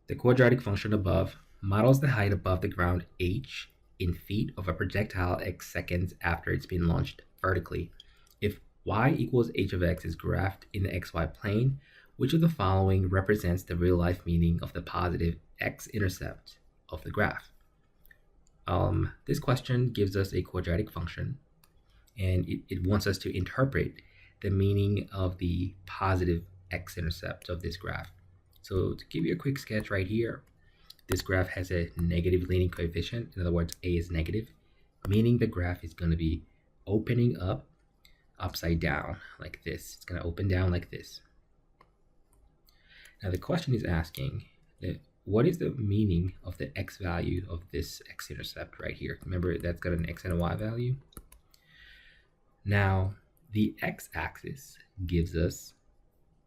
The quadratic function above models the height above the ground h in feet of a projectile x seconds after it's been launched vertically. If y equals h of x is graphed in the xy plane, which of the following represents the real-life meaning of the positive x-intercept of the graph? This question gives us a quadratic function, and it wants us to interpret the meaning of the positive x-intercept of this graph. So to give you a quick sketch right here, this graph has a negative leading coefficient. In other words, a is negative, meaning the graph is going to be opening up upside down like this. It's going to open down like this. Now the question is asking that what is the meaning of the x value of this x-intercept right here? Remember, that's got an x and a y value. Now, the x-axis gives us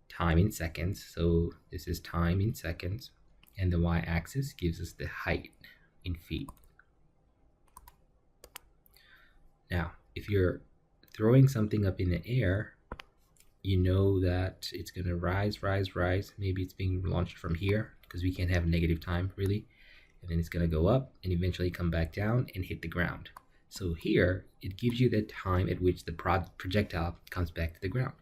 time in seconds, so this is time in seconds, and the y-axis gives us the height in feet. Now, if you're throwing something up in the air, you know that it's going to rise, rise, rise. Maybe it's being launched from here because we can't have negative time really. And then it's going to go up and eventually come back down and hit the ground. So here, it gives you the time at which the projectile comes back to the ground.